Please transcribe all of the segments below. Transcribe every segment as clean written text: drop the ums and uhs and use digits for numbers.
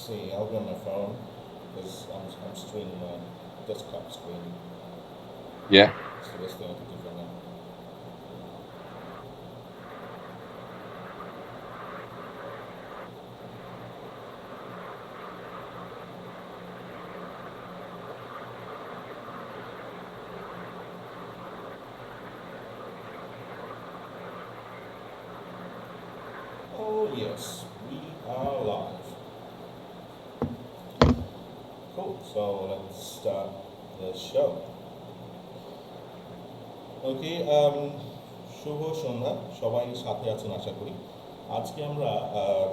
see. I'll be on my phone because I'm streaming my desktop screen. Yeah. It's the best thing I can do for now. Oh yes, we are live. Cool. So let's start the show. ওকে, শুভ সন্ধ্যা, সবাই সাথে আছেন আশা করি। আজকে আমরা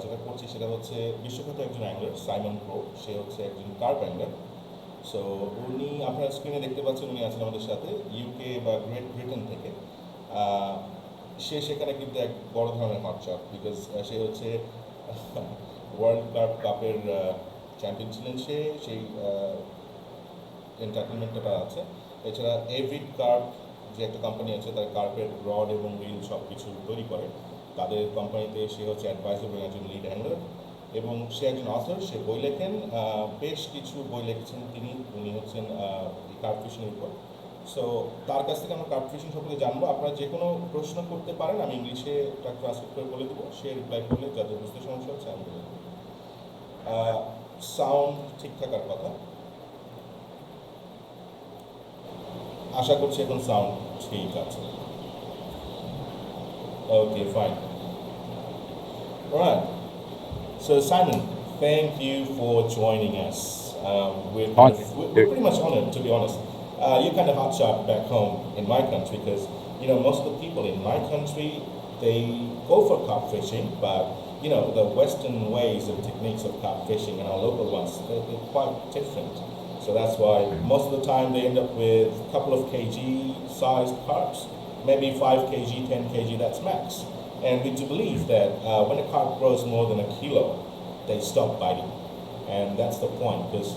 যেটা করছি সেটা হচ্ছে বিশ্বখ্যাত একজন অ্যাংলার সাইমন প্রো। সে হচ্ছে একজন কার্প অ্যাংলার। সো উনি আপনার স্ক্রিনে দেখতে পাচ্ছেন, উনি আছেন আমাদের সাথে ইউকে বা গ্রেট ব্রিটেন থেকে। সে সেখানে কিন্তু এক বড় ধরনের হটশট, বিকজ সে হচ্ছে ওয়ার্ল্ড কাপের চ্যাম্পিয়ন ছিলেন। সেই এন্টারটেনমেন্টটা আছে। এছাড়া এভিড কার্প যে একটা কোম্পানি আছে, তার কার্পের রড এবং রিল সব কিছু তৈরি করে। তাদের কোম্পানিতে সে হচ্ছে অ্যাডভাইজার এবং একজন লিড অ্যাংলার, এবং সে একজন অথর। সে বই লেখেন, বেশ কিছু বই লিখেছেন তিনি। উনি হচ্ছেন কার্প ফিশিংয়ের উপর। সো তার কাছ থেকে আমরা কার্প ফিশিং সম্পর্কে জানবো। আপনারা যে কোনো প্রশ্ন করতে পারেন, আমি ইংলিশে একটা ট্রান্সলেট করে বলে দেবো। সে রিপ্লাই করলে যাদের বুঝতে সমস্যা হচ্ছে আমি বলে দেবো। সাউন্ড ঠিক থাকার কথা, আশা করছি এখন সাউন্ড ঠিক আছে। ওকে, fine. Alright. So Simon, thank you for joining us. We're pretty much honored, to be honest. You're kind of hotshot back home in my country because, most of the people in my country, they go for carp fishing, but, the Western ways and techniques of carp fishing and our local ones, they're quite different. So that's why most of the time they end up with a couple of kg sized carps, maybe 5 kg, 10 kg, that's max. And we do believe that when a carp grows more than a kilo, they stop biting. And that's the point, because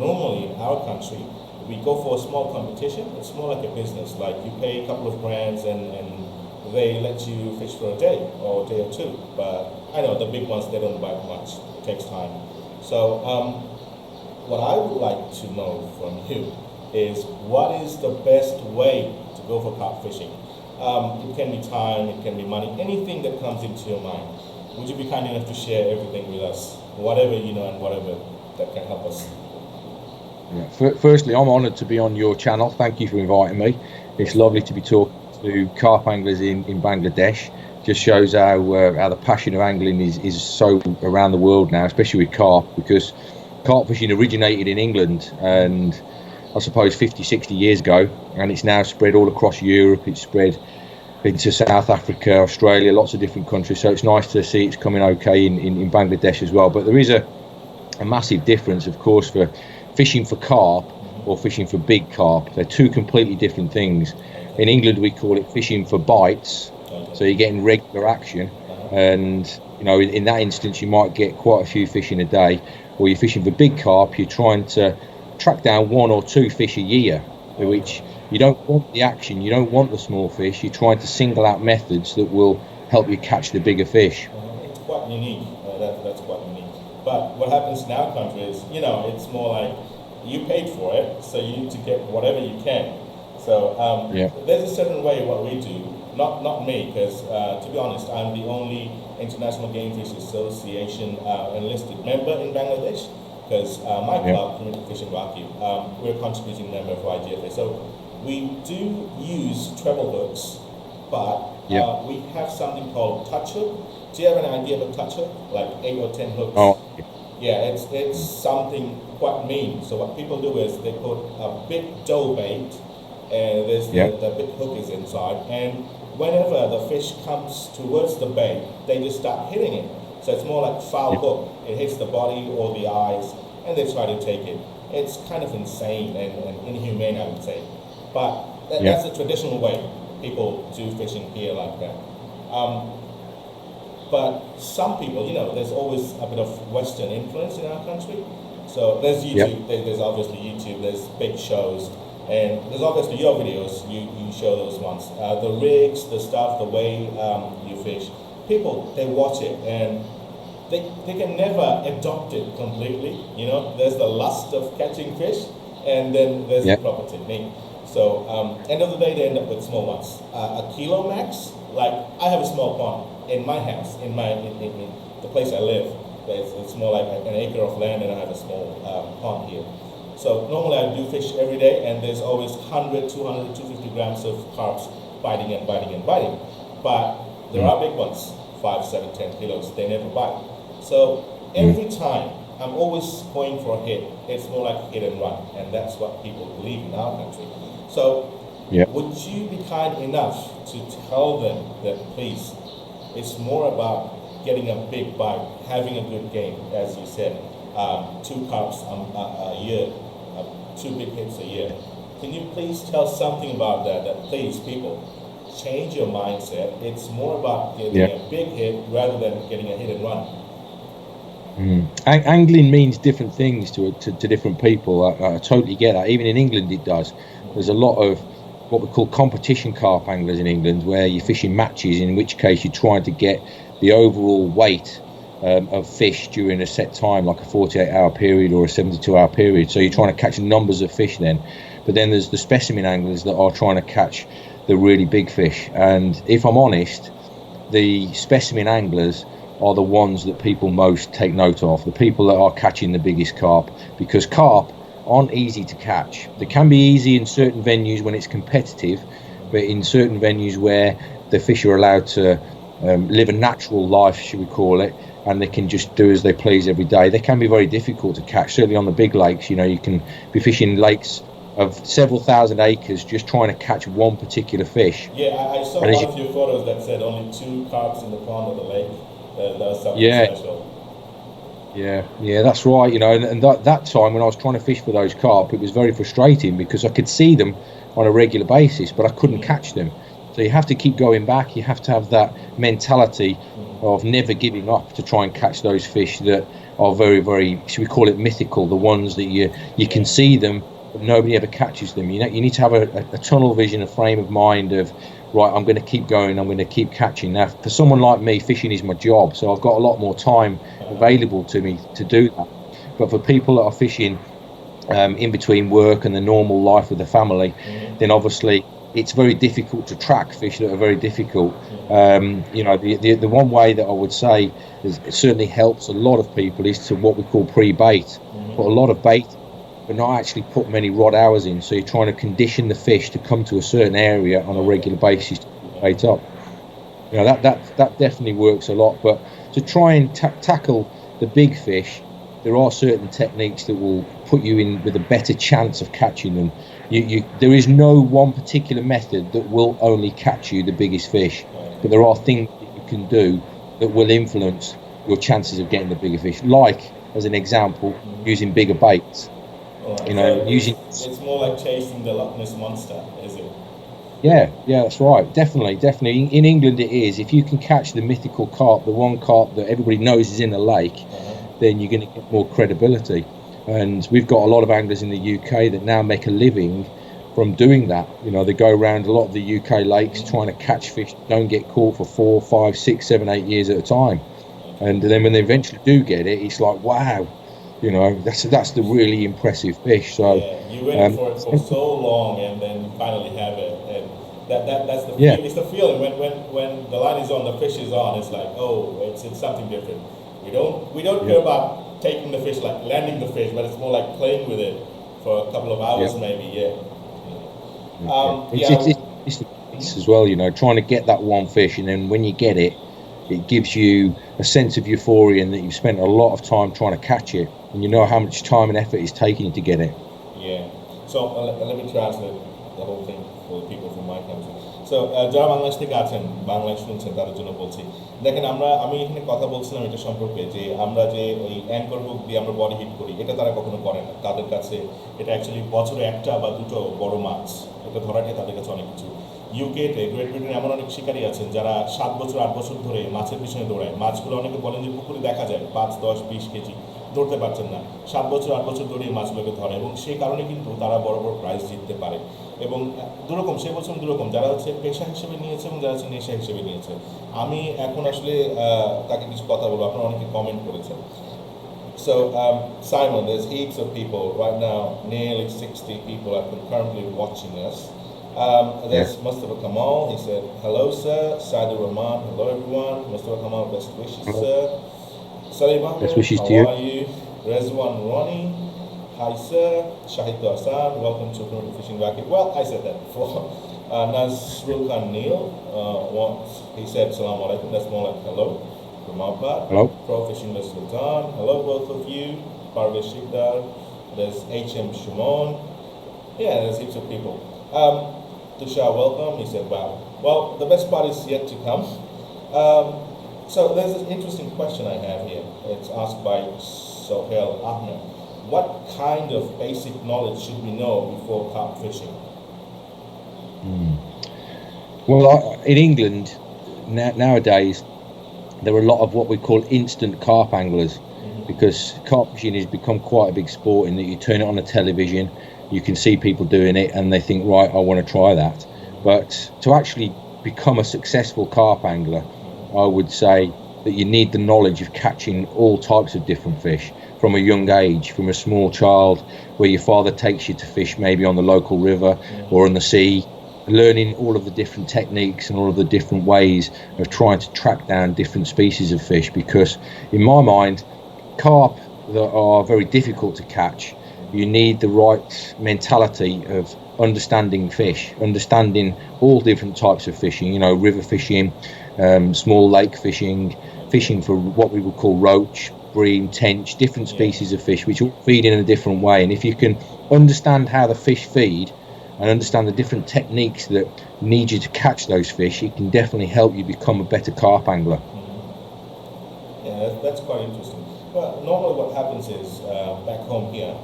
normally in our country, we go for a small competition. It's more like a business. Like you pay a couple of grands and they let you fish for a day or a day or two. But I know the big ones, they don't bite much. It takes time. So what I would like to know from you is, what is the best way to go for carp fishing? It can be time, it can be money, anything that comes into your mind. Would you be kind enough to share everything with us? Whatever you know and whatever that can help us. Yeah. Firstly, I'm honoured to be on your channel. Thank you for inviting me. It's lovely to be talking to carp anglers in Bangladesh. Just shows how the passion of angling is so around the world now, especially with carp, because carp fishing originated in England, and I suppose 50, 60 years ago, and it's now spread all across Europe. It's spread into South Africa, Australia, lots of different countries. So it's nice to see it's coming okay in Bangladesh as well. But there is a massive difference, of course, for fishing for carp or fishing for big carp. They're two completely different things. In England, we call it fishing for bites. So you're getting regular action, and in that instance, you might get quite a few fish in a day. Or you're fishing for big carp, you're trying to track down 1 or 2 fish a year, which you don't want the action, you don't want the small fish. You're trying to single out methods that will help you catch the bigger fish. It's quite unique. That's quite unique. But what happens in our country is, it's more like you paid for it, so you need to get whatever you can. So there's a certain way what we do. Not me, because to be honest, I'm the only International Game Fish Association enlisted member in Bangladesh. Because my club, Community Fishing Akib, we're a contributing member of IGFA. So we do use treble hooks, but we have something called touch hook. Do you have an idea of a touch hook? Like 8 or 10 hooks? Oh. Yeah, it's something quite mean. So what people do is they put a big dough bait, and there's the big hook is inside, and whenever the fish comes towards the bait, they just start hitting it. So it's more like foul hook. It hits the body or the eyes, and they try to take it. It's kind of insane and inhumane, I would say. But that's the traditional way people do fishing here like that. But some people, there's always a bit of Western influence in our country. So there's YouTube, there's obviously YouTube, there's big shows, and there's obviously your videos, you show those ones. The rigs, the stuff, the way you fish. People, they watch it, and they can never adopt it completely. You know, there's the lust of catching fish, and then there's the proper technique. So end of the day, they end up with small ones. A kilo max, like I have a small pond in my house, in the place I live. It's more like an acre of land, and I have a small pond here. So normally I do fish every day, and there's always 100, 200, 250 grams of carps biting and biting and biting. But there are big ones, 5, 7, 10 kilos, they never bite. So every time, I'm always going for a hit. It's more like hit and run, and that's what people believe in our country. So would you be kind enough to tell them that, please, it's more about getting a big bite, having a good game, as you said, 2 carps a year, 2 big hits a year. Can you please tell something about that please, people, change your mindset. It's more about getting a big hit rather than getting a hit and run. Angling means different things to different people. I totally get that. Even in England it does. There's a lot of what we call competition carp anglers in England, where you're fishing matches, in which case you're trying to get the overall weight of fish during a set time, like a 48-hour period or a 72-hour period. So you're trying to catch numbers of fish then. But then there's the specimen anglers that are trying to catch the really big fish. And if I'm honest, the specimen anglers are the ones that people most take note of, the people that are catching the biggest carp, because carp aren't easy to catch. They can be easy in certain venues when it's competitive, but in certain venues where the fish are allowed to live a natural life, should we call it, and they can just do as they please every day, they can be very difficult to catch. Certainly on the big lakes, you know, you can be fishing lakes of several thousand acres just trying to catch one particular fish. Yeah, I saw one of your photos that said only 2 carps in the pond of the lake. That was something special. Yeah, that's right. You know, and that time when I was trying to fish for those carp, it was very frustrating because I could see them on a regular basis, but I couldn't catch them. So you have to keep going back. You have to have that mentality of never giving up to try and catch those fish that are very, very, should we call it mythical, the ones that you can see them, but nobody ever catches them. You know, you need to have a tunnel vision, a frame of mind of, right, I'm going to keep going, I'm going to keep catching. Now, for someone like me, fishing is my job, so I've got a lot more time available to me to do that. But for people that are fishing in between work and the normal life with the family, then obviously it's very difficult to track fish that are very difficult. You know, the one way that I would say it certainly helps a lot of people is to what we call pre-bait. Put a lot of bait, but not actually put many rod hours in. So you're trying to condition the fish to come to a certain area on a regular basis to bait up. You know, that definitely works a lot. But to try and tackle the big fish, there are certain techniques that will put you in with a better chance of catching them. There is no one particular method that will only catch you the biggest fish, but there are things that you can do that will influence your chances of getting the bigger fish. Like, as an example, using bigger baits. You know, it's more like chasing the Loch Ness monster, is it? Yeah, that's right. Definitely. In England it is. If you can catch the mythical carp, the one carp that everybody knows is in the lake, then you're going to get more credibility. And we've got a lot of anglers in the UK that now make a living from doing that. You know, they go around a lot of the UK lakes trying to catch fish that don't get caught for 4, 5, 6, 7, 8 years at a time. And then when they eventually do get it, it's like, wow, you know, that's the really impressive fish. So you waited for it for so long, and then finally have it, and that's the feel, it's the feeling when the line is on, the fish is on. It's like, oh, it's something different. We don't care about taking the fish, like landing the fish, but it's more like playing with it for a couple of hours, maybe. It's as well, you know, trying to get that one fish, and then when you get it, it gives you a sense of euphoria and that you've spent a lot of time trying to catch it, and you know how much time and effort it's taking to get it. Yeah. So let me translate the whole thing for the people from my country. So যারা বাংলাদেশ থেকে আছেন, বাংলায় শুনছেন, তাদের জন্য বলছি, দেখেন আমি এখানে কথা বলছিলাম এটা সম্পর্কে যে আমরা যে ওই অ্যাঙ্কর হুক দিয়ে আমরা বডি হিট করি, এটা তারা কখনো করে না। তাদের কাছে এটা অ্যাকচুয়ালি বছরে 1টা বা 2টো বড় মাছ, এটা ধরাটাই তাদের কাছে অনেক কিছু। ইউকেতে, গ্রেট ব্রিটেনে এমন অনেক শিকারী আছেন যারা 7 বছর 8 বছর ধরে মাছের পিছনে দৌড়ায়। মাছগুলো অনেকে বলেন যে পুকুরে দেখা যায় 5, 10, 20 কেজি, ধরতে পারছেন না, 7 বছর 8 বছর ধরে এই মাছগুলোকে ধরে, এবং সেই কারণে কিন্তু তারা বড় বড় প্রাইজ জিততে পারে। এবং দুরকম, সে বলছেন দুরকম, যারা হচ্ছে পেশা হিসেবে নিয়েছে এবং যারা হচ্ছে নেশা হিসেবে নিয়েছে। আমি এখন আসলে তাকে কিছু কথা বলবো, আপনারা অনেকে কমেন্ট করেছেন। So, Simon, there's heaps of people right now, nearly 60 people are currently watching us. There's Mustafa Kamal, he said, hello sir. Saidur Rahman, hello everyone. Mustafa Kamal, best wishes sir. Salim Ahmed, Best wishes how to you. are you? Rezwan Ronnie, hi sir. Shahid Hassan, welcome to Carpfishing Akib. Well, I said that before. Nazrul Khan Neil, he said Salaam Alaikum, that's more like hello. From our part, Hello. Pro Fishing Mr. Sultan, hello both of you. Parvesh Shikdar, there's HM Shimon. Yeah, there's heaps of people. Tushar, welcome. He said, wow. Well, the best part is yet to come. So there's this interesting question I have here. It's asked by Sohail Ahmed. What kind of basic knowledge should we know before carp fishing? Well, in England nowadays, there are a lot of what we call instant carp anglers, because carp fishing has become quite a big sport in that you turn it on the television, you can see people doing it and they think, right, I want to try that. But to actually become a successful carp angler, I would say that you need the knowledge of catching all types of different fish from a young age, from a small child where your father takes you to fish maybe on the local river or on the sea, learning all of the different techniques and all of the different ways of trying to track down different species of fish. Because in my mind, carp that are very difficult to catch, you need the right mentality of understanding fish, understanding all different types of fishing, you know, river fishing, small lake fishing, fishing for what we would call roach, bream, tench, different species of fish which all feed in a different way. And if you can understand how the fish feed and understand the different techniques that need you to catch those fish, it can definitely help you become a better carp angler. Yeah, that's quite interesting. Well, normally what happens is, back home here,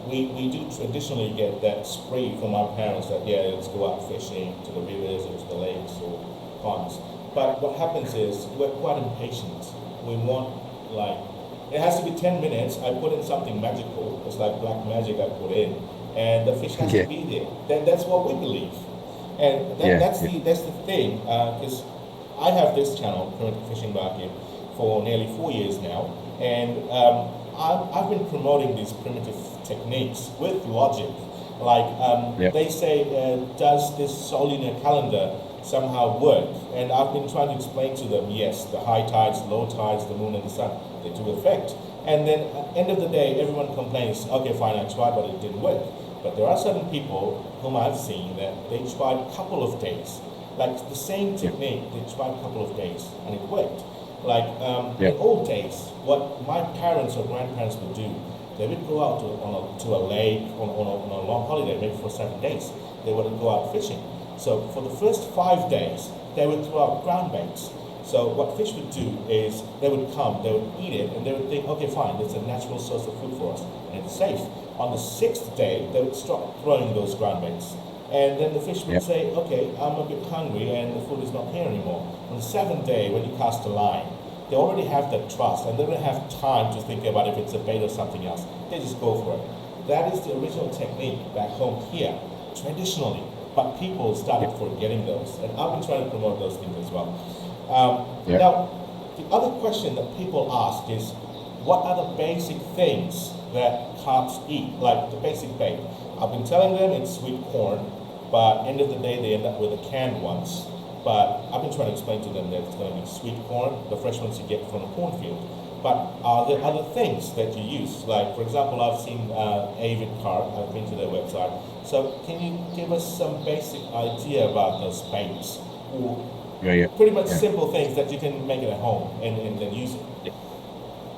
we do traditionally get that spree from our parents that, let's go out fishing to the rivers or to the lakes or ponds. But what happens is, we're quite impatient. We want, like, it has to be 10 minutes, I put in something magical, it's like black magic I put in, and the fish has to be there. That's what we believe. And that's the thing, because I have this channel, Carpfishing Akib, for nearly 4 years now, and I've been promoting these primitive techniques with logic. Like, they say, does this solar calendar somehow work? And I've been trying to explain to them, yes, the high tides, low tides, the moon and the sun, they do affect. And then at the end of the day, everyone complains, okay, fine, I tried, but it didn't work. But there are certain people whom I've seen that they tried a couple of days, like the same technique, they tried a couple of days, and it worked. Like, in old days, what my parents or grandparents would do, they would go out to a lake on a long holiday, maybe for 7 days. They would go out fishing. So for the first 5 days, they would throw out ground baits. So what fish would do is they would come, they would eat it, and they would think, okay, fine, it's a natural source of food for us, and it's safe. On the 6th day, they would stop throwing those ground baits. And then the fish would say, okay, I'm a bit hungry and the food is not here anymore. On the 7th day, when you cast a line, they already have that trust and they don't have time to think about if it's a bait or something else. They just go for it. That is the original technique back home here, traditionally. But people started forgetting those. And I've been trying to promote those things as well. Now, the other question that people ask is, what are the basic things that carps eat, like the basic bait? I've been telling them it's sweet corn, but end of the day they end up with the canned ones. But I've been trying to explain to them that it's going to be sweet corn, the fresh ones you get from the cornfield. But are there other things that you use? Like, for example, I've seen Avid Carp, I've been to their website. So can you give us some basic idea about those baits? Or pretty much simple things that you can make it at home and then use it.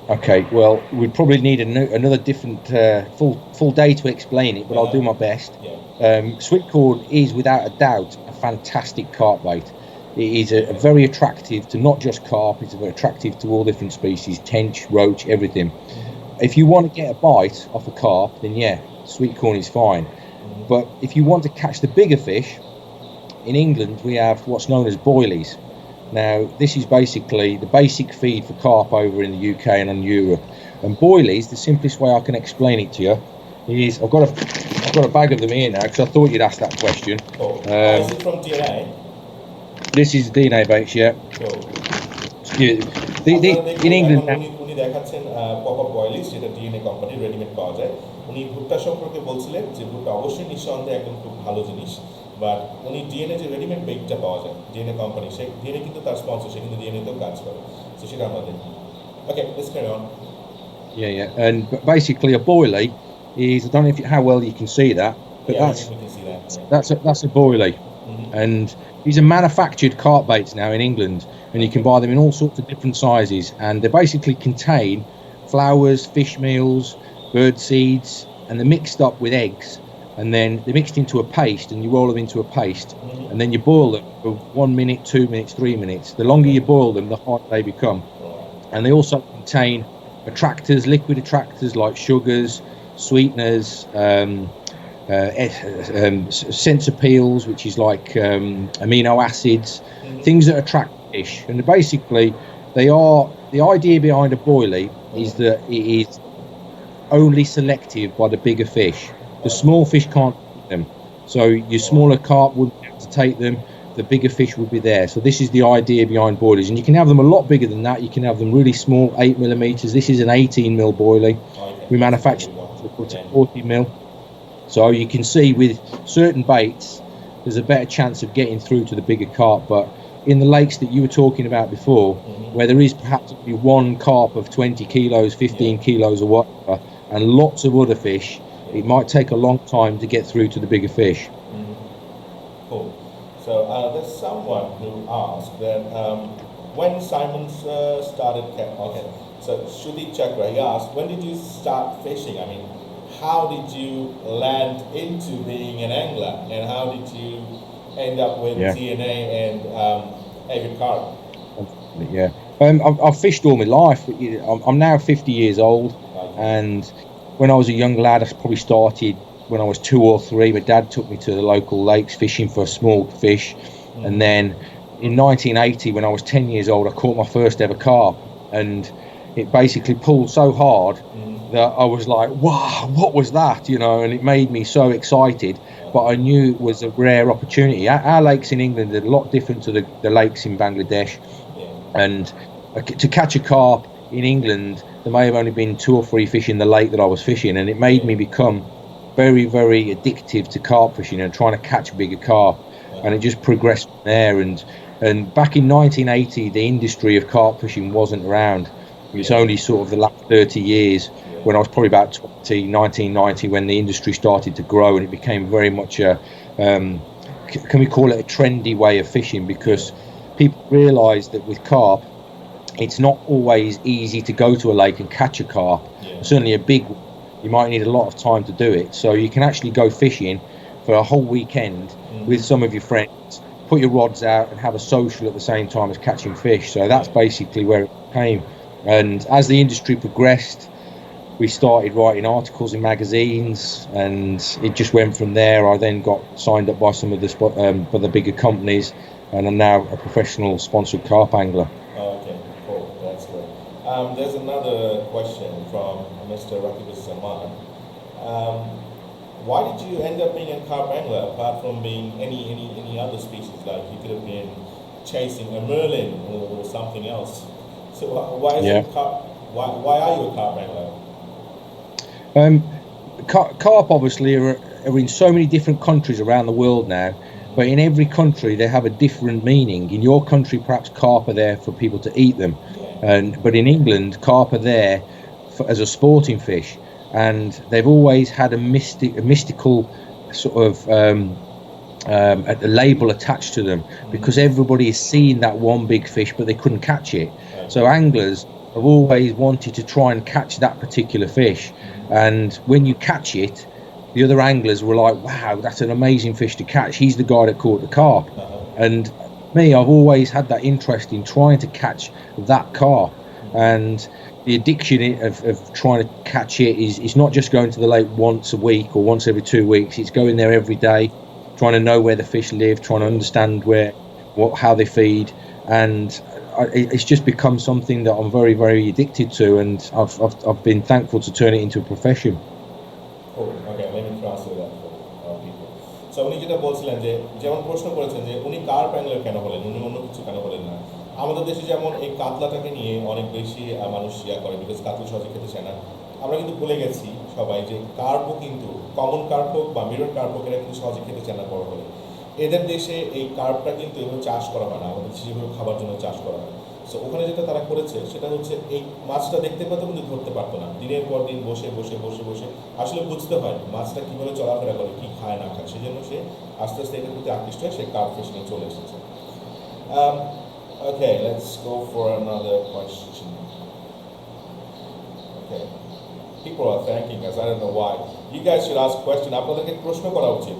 Okay, well, we'd probably need another different full day to explain it, but I'll do my best. Sweet corn is without a doubt a fantastic carp bait. It is a very attractive to not just carp, it's very attractive to all different species, tench, roach, everything. If you want to get a bite off a carp, then sweet corn is fine. But if you want to catch the bigger fish, in England we have what's known as boilies. Now, this is basically the basic feed for carp over in the UK and in Europe. And boilies, the simplest way I can explain it to you is I've got a bag of them here now because I thought you'd ask that question. Cool. Is it from DNA? This is DNA baits, yeah. Cool. In England now, উনি দেখাচ্ছেন popup বয়লিস, যেটা DNA company readymade পাওয়া যায়। উনি ভুট্টা সম্পর্কে বলছিলেন যে ভুট্টা অবশ্যই নিঃসন্দেহে একদম খুব ভালো জিনিস, বাট উনি ডিএনএ যে রেডিমেড বেকটা পাওয়া যায় ডিএনএ কোম্পানি, সেই ডিএনএ কিন্তু তার স্পন্সর, সে কিন্তু ডিএনএতেও কাজ করে, তো সেটা আমরা দেখি। Okay, let's carry on. Yeah. And basically a boilie is, I don't know how well you can see that, but Yeah, we can see that. Yeah. that's a boilie. And these are manufactured carp baits now in England, and you can buy them in all sorts of different sizes, and they basically contain flowers, fish meals, bird seeds, and they're mixed up with eggs, and then they're mixed into a paste, and you roll them into a paste, and then you boil them for 1 minute, 2 minutes, 3 minutes. The longer you boil them, the harder they become. And they also contain attractors, liquid attractors like sugars, sweeteners, sense appeals, which is like amino acids, things that attract fish. And basically, the idea behind a boilie is that it is only selective by the bigger fish. The small fish can't eat them, so your smaller carp wouldn't be able to take them. The bigger fish would be there. So this is the idea behind boilies, and you can have them a lot bigger than that. You can have them really small, 8 millimeters. This is an 18 boilie. We manufacture to 40 mil. So you can see with certain baits, there's a better chance of getting through to the bigger carp. But in the lakes that you were talking about before, where there is perhaps only one carp of 20 kilos, 15 kilos or whatever, and lots of other fish, it might take a long time to get through to the bigger fish. Cool. So there's someone who asked that when Simon started, okay, so Shudi Chakra, he asked, when did you start fishing? I mean, how did you land into being an angler, and how did you end up with DNA and avid carp? Yeah, I've fished all my life. I'm now 50 years old, and when I was a young lad, I probably started when I was 2 or 3. My dad took me to the local lakes fishing for small fish, and then in 1980, when I was 10 years old, I caught my first ever carp, and it basically pulled so hard that I was like, wow, what was that, you know? And it made me so excited, but I knew it was a rare opportunity. Our lakes in England are a lot different to the lakes in Bangladesh, and to catch a carp in England, there may have only been 2 or 3 fish in the lake that I was fishing, and it made me become very, very addictive to carp fishing and trying to catch bigger carp, and it just progressed from there. And back in 1980, the industry of carp fishing wasn't around. It was only sort of the last 30 years, when I was probably about 1990, when the industry started to grow, and it became very much a, can we call it a trendy way of fishing, because people realised that with carp, it's not always easy to go to a lake and catch a carp. Certainly a big one, you might need a lot of time to do it. So you can actually go fishing for a whole weekend with some of your friends, put your rods out and have a social at the same time as catching fish. So that's basically where it came. And as the industry progressed, we started writing articles in magazines, and it just went from there. I then got signed up by some of the bigger companies, and I'm now a professional sponsored carp angler. Okay, cool, that's great. There's another question from Mr. Akib. Why did you end up being a carp angler apart from being any other species? Like you could have been chasing a merlin or something else. So why is it carp? Why are you a carp angler? Carp obviously are in so many different countries around the world now, but in every country they have a different meaning. In your country, perhaps carp are there for people to eat them, but in England, carp are there as a sporting fish, and they've always had a mystical sort of a label attached to them, because everybody has seen that one big fish, but they couldn't catch it. So anglers have always wanted to try and catch that particular fish, and when you catch it, the other anglers were like, wow, that's an amazing fish to catch, he's the guy that caught the carp. And me, I've always had that interest in trying to catch that carp, and the addiction of trying to catch it is not just going to the lake once a week or once every 2 weeks. It's going there every day, trying to know where the fish live, trying to understand how they feed, and it's just become something that I'm very, very addicted to, and I've been thankful to turn it into a profession. Cool. Okay, let me translate that for people. So উনি যেটা বলছিলেন যে যেমন প্রশ্ন করেছেন যে উনি carp angler কেন হলেন, উনি অন্য কিছু কেন হলেন না। আমাদের দেশে যেমন এই কাতলাটাকে নিয়ে অনেক বেশি মানুষ ইয়া করে, বিকজ কাতলা সহজে খেতে চায় না। আমরা কিন্তু ভুলে গেছি সবাই যে কার্পও কিন্তু কমন কার্প হোক বা মিরর কার্প হোক, এরা কিন্তু সহজে খেতে চায় না বড় হলে। এদের দেশে এই কার্পটা কিন্তু এভাবে চাষ করা হয় না, আমাদের দেশে যেভাবে খাবার জন্য চাষ করা হয়। সো ওখানে যেটা তারা করেছে সেটা হচ্ছে এই মাছটা দেখতে পেতো কিন্তু ধরতে পারতো না, দিনের পর দিন বসে বসে বসে বসে আসলে বুঝতে হয় মাছটা কীভাবে চলাফেরা করে, কী খায় না খায়, সেই জন্য সে আস্তে আস্তে এটার প্রতি আকৃষ্ট হয়ে সে কার্প ফিশিংয়ে চলে এসেছে। Okay, let's go for another question. Okay, people are thanking us, I don't know why. You guys should ask question. আপনাদেরকে প্রশ্ন করা উচিত।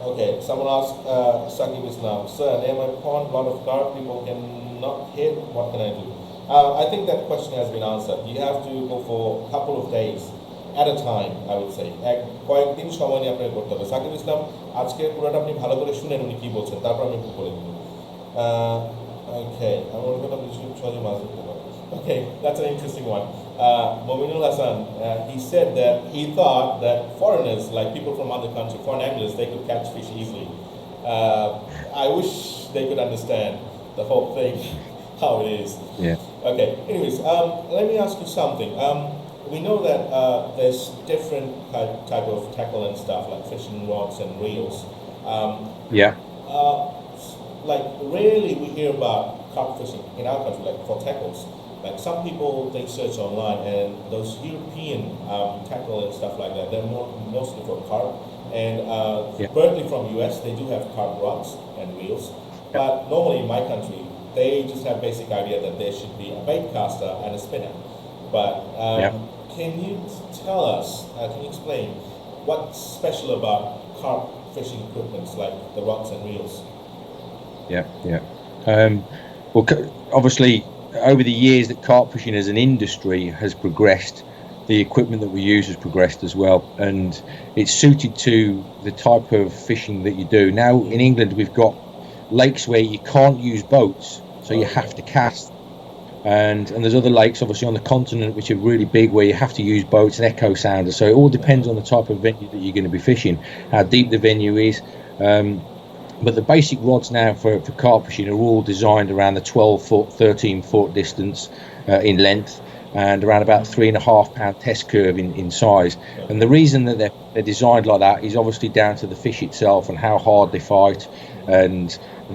Okay, someone asked Akib Islam, sir, near my pond, lot of carp, people cannot hit, what can I do? I think that question has been answered. You have to go for a couple of days at a time, I would say. কয়েকদিন সময় নিয়ে আপনাকে করতে হবে। সাকিব ইসলাম আজকে পুরোটা আপনি ভালো করে শুনেন উনি কী বলছেন, তারপর আমি একটু বলে দেব। Okay, আমার কথা সহজে মাছ ধরতে পারবো। Okay, that's an interesting one. Mominul Hassan, he said that he thought that foreigners, like people from other countries, foreign anglers, they could catch fish easily. I wish they could understand the whole thing, how it is. Yeah. Okay, anyways, let me ask you something. We know that there's different type of tackle and stuff, like fishing rods and reels. Yeah. Like rarely we hear about carp fishing in our country, like for tackles. Like some people, they search online, and those European tackle and stuff like that, they're mostly for carp. And Berkeley from US, they do have carp rods and reels. But normally in my country, they just have basic idea that there should be a bait caster and a spinner. But can you tell us, can you explain what's special about carp fishing equipments like the rods and reels? Yeah. Well, obviously, over the years that carp fishing as an industry has progressed, the equipment that we use has progressed as well, and it's suited to the type of fishing that you do. Now in England we've got lakes where you can't use boats, so you have to cast, and there's other lakes obviously on the continent which are really big where you have to use boats and echo sounders. So it all depends on the type of venue that you're going to be fishing, how deep the venue is. But the basic rods now for carp fishing are all designed around the 12-foot, 13-foot distance in length, and around about 3.5 pound test curve in size. And the reason that they're designed like that is obviously down to the fish itself and how hard they fight, and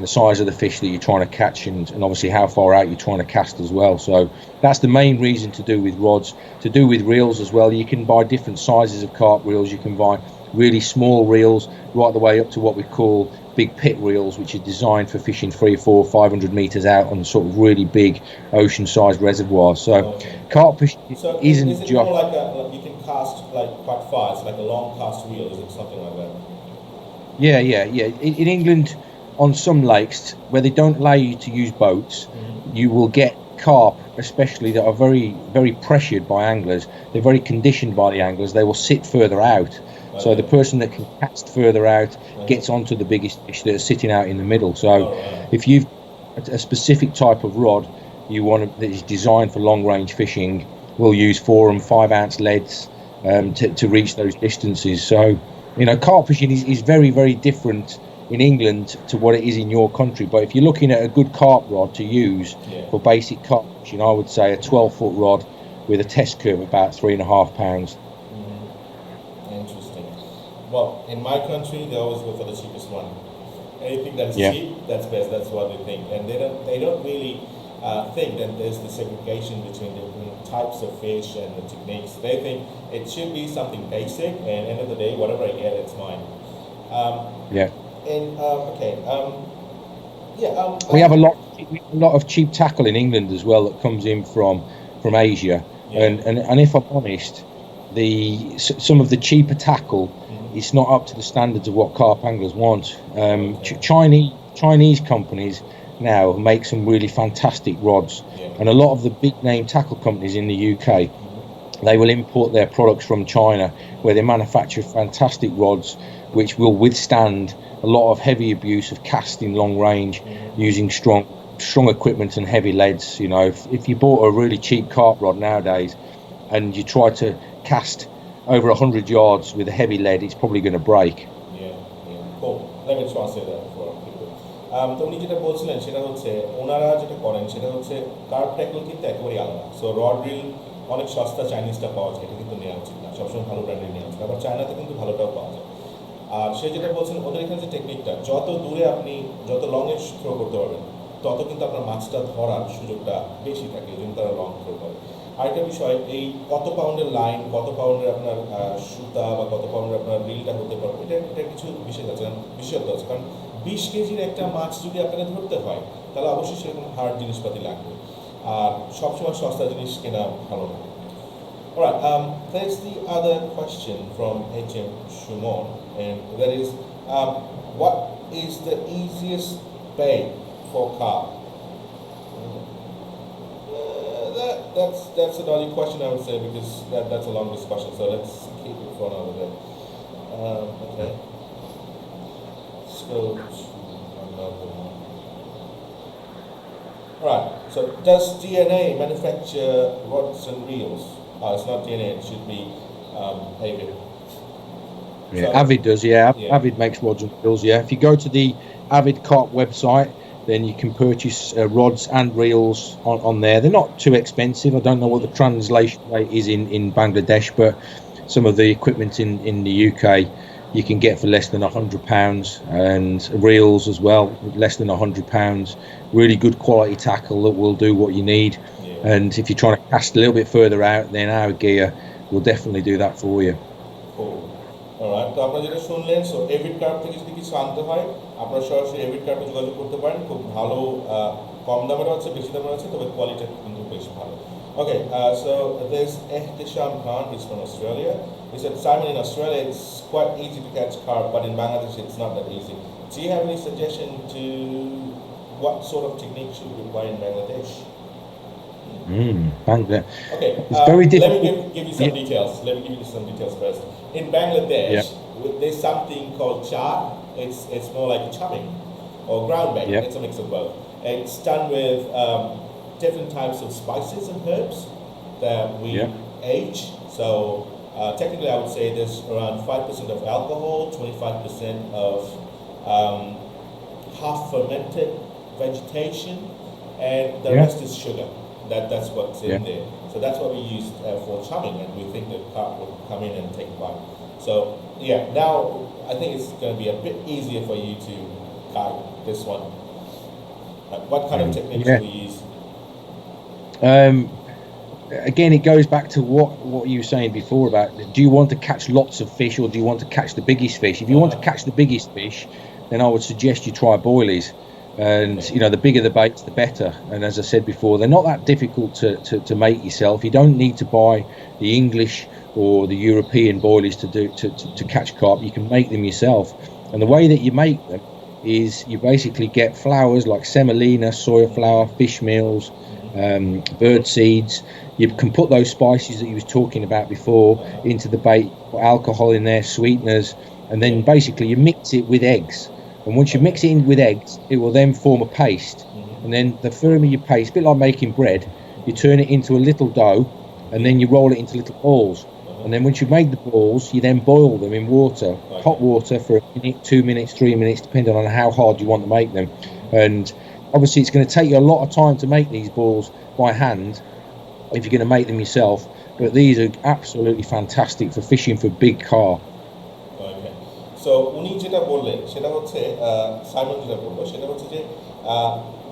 the size of the fish that you're trying to catch, and obviously how far out you're trying to cast as well. So that's the main reason to do with rods. To do with reels as well, you can buy different sizes of carp reels. You can buy really small reels right the way up to what we call big pit reels, which are designed for fishing 300, 400, 500 meters out on sort of really big ocean-sized reservoirs. So carp fishing isn't is it just more like you can cast like quite far? It's like a long cast reel, is it something like that? Yeah. In England, on some lakes where they don't allow you to use boats, you will get carp, especially that are very, very pressured by anglers. They're very conditioned by the anglers. They will sit further out. So the person that can cast further out gets onto the biggest fish that are sitting out in the middle. So if you've a specific type of rod that is designed for long range fishing, we'll use 4 and 5 ounce leads to reach those distances. So carp fishing is very, very different in England to what it is in your country. But if you're looking at a good carp rod to use for basic carp fishing, I would say a 12-foot rod with a test curve of about 3.5 pounds. Interesting. Well, in my country, they always go for the cheapest one. Anything that's cheap, that's best. That's what they think, and they don't really think that there's the segregation between different types of fish and the techniques. They think it should be something basic, and end of the day, whatever I get, it's mine. We have a lot of cheap tackle in England as well that comes in from Asia, and if I'm honest, some of the cheaper tackle is not up to the standards of what carp anglers want. Chinese companies now make some really fantastic rods, and a lot of the big name tackle companies in the UK they will import their products from China, where they manufacture fantastic rods which will withstand a lot of heavy abuse of casting long range using strong equipment and heavy leads. You know, if you bought a really cheap carp rod nowadays and you try to cast over 100 yards with a heavy lead, it's probably going to break. Yeah, cool. Let me translate that for people. তো উনি যেটা বলছিলেন সেটা হচ্ছে ওনারা যেটা করেন সেটা হচ্ছে কার্প ট্যাকল কিন্তু একেবারেই আলাদা। সো রড রিল অনেক সস্তা চাইনিজটা পাওয়া যায়, এটা কিন্তু নেওয়া উচিত না, সবসময় ভালো ব্র্যান্ডের নেওয়া উচিত। আবার চায়নাতে কিন্তু ভালোটাও পাওয়া যায়। আর সে যেটা বলছেন ওদের এখানে যে টেকনিকটা, যত দূরে আপনি যত লংয়ে থ্রো করতে পারবেন তত কিন্তু আপনার মাছটা ধরার সুযোগটা বেশি থাকে, এই জন্য তারা লং থ্রো করে। আরেকটা বিষয়, এই কত পাউন্ডের লাইন, কত পাউন্ডের আপনার সুতা বা কত পাউন্ডের আপনার রিলটা হতে পারবে, এটা কিছু বিশেষত্ব আছে। কারণ 20 কেজির একটা মাছ যদি আপনাকে ধরতে হয় তাহলে অবশ্যই সেরকম হার্ড জিনিসপাতি লাগবে, আর সবসময় সস্তা জিনিস কেনা ভালো না। Alright, there's the other question from HM Shumon, and that is, what is the easiest bait for carp? That's another question, I would say, because that's a long discussion, so let's keep it for another day. Okay. Let's go to another one. Alright, so does DNA manufacture rods and reels? It's not DNA, it should be Avid. Yeah, so, Avid does, yeah. Avid makes rods and reels, yeah. If you go to the Avid Carp website, then you can purchase rods and reels on there. They're not too expensive. I don't know what the translation rate is in Bangladesh, but some of the equipment in the UK you can get for less than £100, and reels as well, less than £100. Really good quality tackle that will do what you need. Yeah. And if you're trying to cast a little bit further out, then our gear will definitely do that for you. Cool. Alright, তো আপনারা যেটা শুনলেন, so evade carp থেকে যদি কিছু আনতে হয় আপনারা সরাসরি এভিড কার্পে যোগাযোগ করতে পারেন। খুব ভালো, কম দামেরও আছে, বেশি দামেরও আছে, তবে কোয়ালিটি কিন্তু বেশ ভালো। Okay, so there's Ehtisham Khan, he's from Australia. He said, Simon, in Australia it's quite easy to catch carp, but in Bangladesh it's not that easy. Do you have any suggestion to what sort of technique should we apply in Bangladesh? Bangladesh. Okay, it's very difficult. Let me give you some details. Let me give you some details first. In Bangladesh, there's something called char. It's more like chopping or ground bait. It's a mix of both. It's done with different types of spices and herbs that we age. So technically, I would say there's around 5% of alcohol, 25% of half fermented vegetation, and the rest is sugar. That's what's in there. So that's what we use for chumming, and we think that carp will come in and take a bite. So now I think it's going to be a bit easier for you to guide this one. What kind of techniques do we use? Again, it goes back to what you were saying before about, do you want to catch lots of fish or do you want to catch the biggest fish? If you want to catch the biggest fish, then I would suggest you try boilies. And you know, the bigger the baits, the better. And as I said before, they're not that difficult to make yourself. You don't need to buy the English or the European boilies to catch carp. You can make them yourself. And the way that you make them is you basically get flowers like semolina, soya flour, fish meals, bird seeds. You can put those spices that you was talking about before into the bait, put alcohol in there, sweeteners, and then basically you mix it with eggs. And once you mix it in with eggs, it will then form a paste. And then the firmer your paste, a bit like making bread, you turn it into a little dough, and then you roll it into little balls. And then once you've made the balls, you then boil them in water, hot water, for a minute, 2 minutes, 3 minutes, depending on how hard you want to make them. And obviously it's going to take you a lot of time to make these balls by hand if you're going to make them yourself. But these are absolutely fantastic for fishing for big carp. So উনি যেটা বললেন সেটা হচ্ছে, Simon যেটা বললো সেটা হচ্ছে যে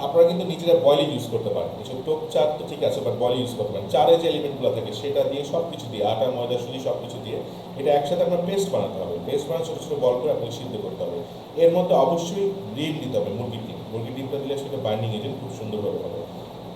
আপনারা কিন্তু নিজেরা বয়লিং ইউজ করতে পারেন। এসব টোপ চার তো ঠিক আছে, বাট বয়লিং ইউজ করতে পারেন। চারে যে এলিমেন্টগুলো থাকে সেটা দিয়ে সব কিছু দিয়ে, আটা, ময়দা, সুজি সব কিছু দিয়ে এটা একসাথে আপনার পেস্ট বানাতে হবে। পেস্ট বানাতে ছোটো ছোটো বল করে আপনাকে সিদ্ধ করতে হবে। এর মধ্যে অবশ্যই ডিম দিতে হবে, মুরগির ডিম। মুরগির ডিমটা দিলে সেটা বাইন্ডিং এজেন্ট খুব সুন্দরভাবে হবে।